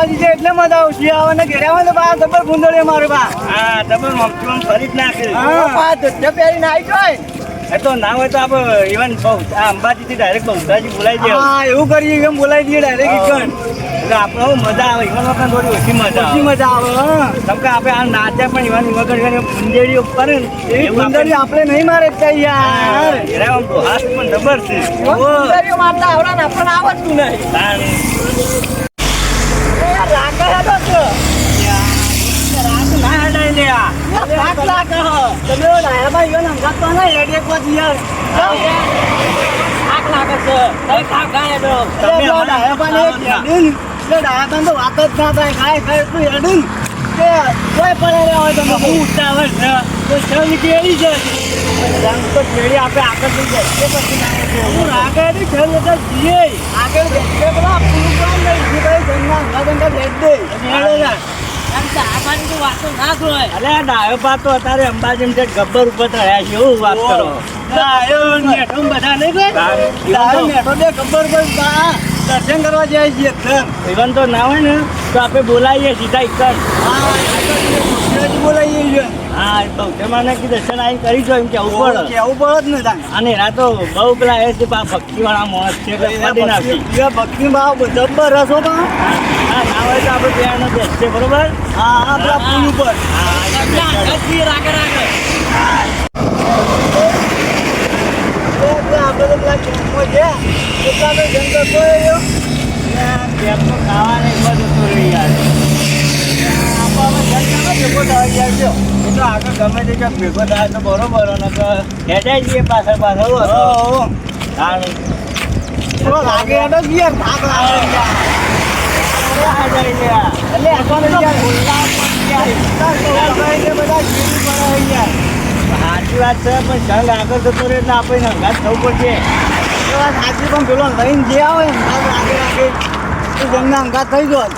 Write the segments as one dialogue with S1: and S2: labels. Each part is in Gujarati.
S1: અંબાજી છે એટલે મજા આવશે. આવે ને ઘેરે આવે ને બા જબર ગુંદડે મારે બા. હા જબર મમતું ફરી જ નાખે. હા બા ધોતિયા પહેરીને આવી જાય. એ તો ના હોય તો આપણે ઇવન અંબાજી થી ડાયરેક્ટ બહુદાજી બોલાવી દે. હા એવું કરીએ એમ બોલાવી દઈએ ડાયરેક્ટ ઇકન. એટલે આપણે મજા આવે ઇવન વખત થોડી ઓછી મજા આવે. કેમ કે આપણે આ નાચ્યા પણ ઇવન વગર ગુંજેડી ઉપર ને એ ગુંજેડી આપણે નહીં મારે યાર. આમ તો હાથ પણ જબર છે. ગુંજેડીઓ મારતા આવડા ને આપણને આવડતું નહીં. અત્યારે અંબાજી ગબ્બર ઉપર રહ્યા છે એવું વાત કરો. બધા દર્શન કરવા જાય છે. ઇવન તો ના હોય ને તો આપણે બોલાવીએ સીધા ઇકન. બોલાવીએ છીએ. હા બહુચરમાં દર્શન આવી કરી જો એમ કેવું પડે જ ને. અને એના તો બહુ પેલા એ છે ભક્તિ વાળા માણસ છે ભક્તિ ભાવ જબ્બર રસો પણ ના હોય તો આપણે ત્યાં બેસશે બરોબર. હા આપણા પુલ ઉપર આપણે તો પેલા કેમ્પો છે એટલા તો જંગલ કોઈ કેમ્પો ખાવા નહીં બધું રહી યાર. ભેગો થવા ગયા છે એ તો આગળ ગમે તે ક્યાંક ભેગો થાય તો બરોબર અને ખેંચાઈ જઈએ પાછળ લાગે એનો ગિયર થાક લાગે સાચી વાત છે પણ જંગ આગળ જતો રહે એટલે આપણે હંગાત થવું પડશે. સાચી પણ પેલો લઈને જે આવે આગળ જંગના હંગાત થઈ જાય.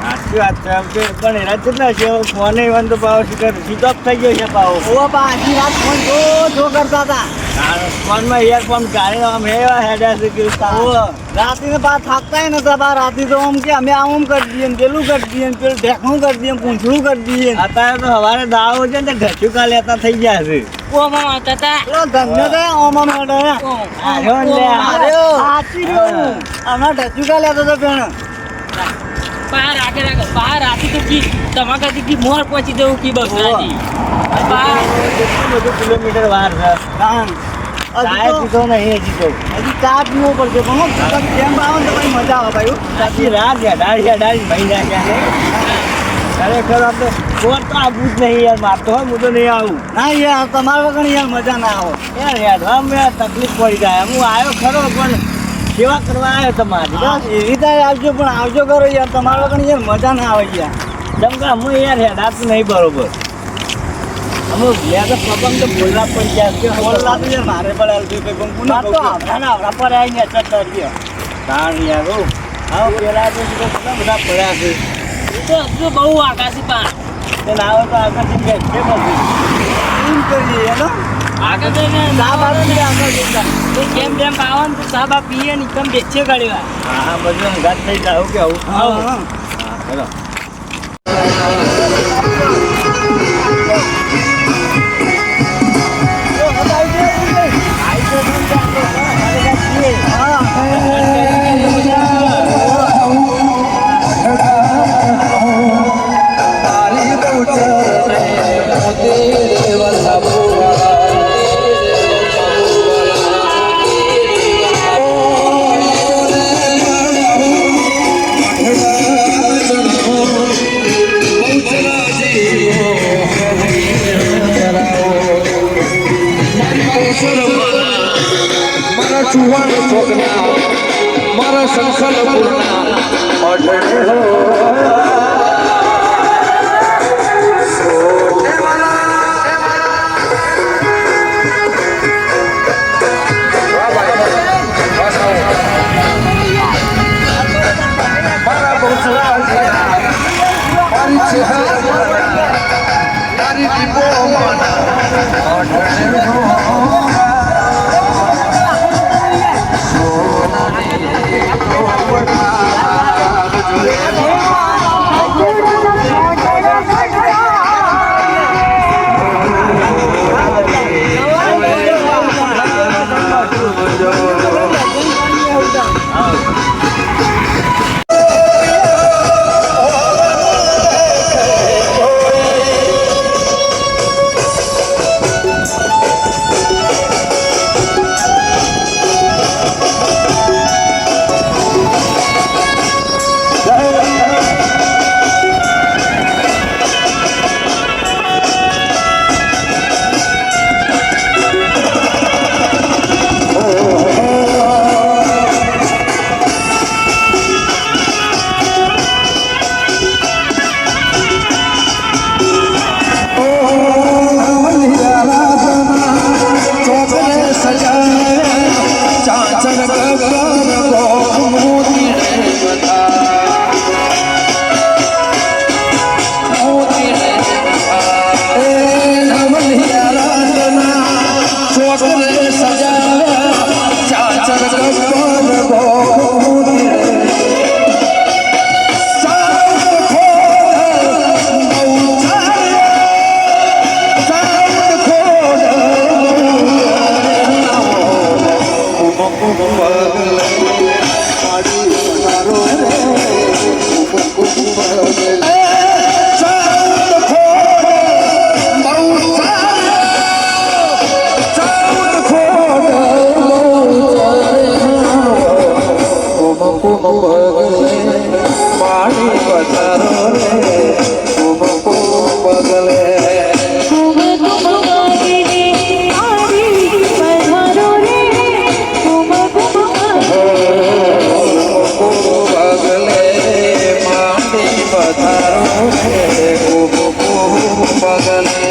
S1: સાચી વાત છે પણ એના કેટલા છે ફોન ઇવન તો પાવો સ્વિચ ઓફ થઈ ગયો છે પાવો. આખી રાત ફોન જો કરતા હતા ફોનમાં ઇયરફોન કાઢીને આમ એવા હેડ્યા છે કે રાત્રિને બહાર થાકતા નતા બહાર રાત્રિ તો આમ કે અમે આમ કરી દઈએ ને પેલું કરી દઈએ ને પેલું ઢેકણું કરી દઈએ પૂંછડું કરી દઈએ. અત્યારે તો સવારે દાવો છે ને ઢચુકા લેતા થઈ ગયા છે. હમણાં ઢચુકા લેતો હતો પેણ કિલોમીટર વાર છે. નહીં હજી ચા પીવો પડશે પણ કેમ આવો ને તમારી મજા આવે ભાઈ. સાચી રાત ડાળી ભાઈ ખરેખર આપણે કોણ તો આવવું જ નહીં યાર. મારતો હોય હું તો નહીં આવું. ના યાર તમારા વગર યાર મજા ના આવે યાર. યાર તકલીફ પડી જાય. હું આવ્યો ખરો પણ સેવા કરવા આવ્યો તમારી બસ એવી રીતે આવજો પણ આવજો કરો યાર. તમારા વગર યાર મજા ના આવે યાર. જેમ કે અમે યાર હેડાતું નહીં બરોબર. અમે ગયા તો પગમ તો બોલવા પણ ગયા બોલવા તો યાર મારે પણ આવડા પર આવીને ચડતા ગયા તાણ યાર. હા પેલા તો બધા પડ્યા છે તો હજુ બહુ આકાશી પા ના હોય તો આકાશી છે પછી એમ કરીએ એનો આગળ જેમ જેમ આવો ને તો સાબા પીએ ને એકદમ બેચે ગાડી હા બધું ઘાટ થઈ જાય કે આવું. હા ચલો
S2: મારા સંકલ્પ પૂર્ણ પધારો રે ખૂબ ખૂબ બગલે
S3: ખૂબ ખૂબ વાગે આરી પધારો રે ખૂબ ખૂબ
S2: બગલે માંડી પધારો રે ખૂબ ખૂબ બગલે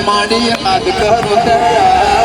S2: માંડી યાદ કરો દયા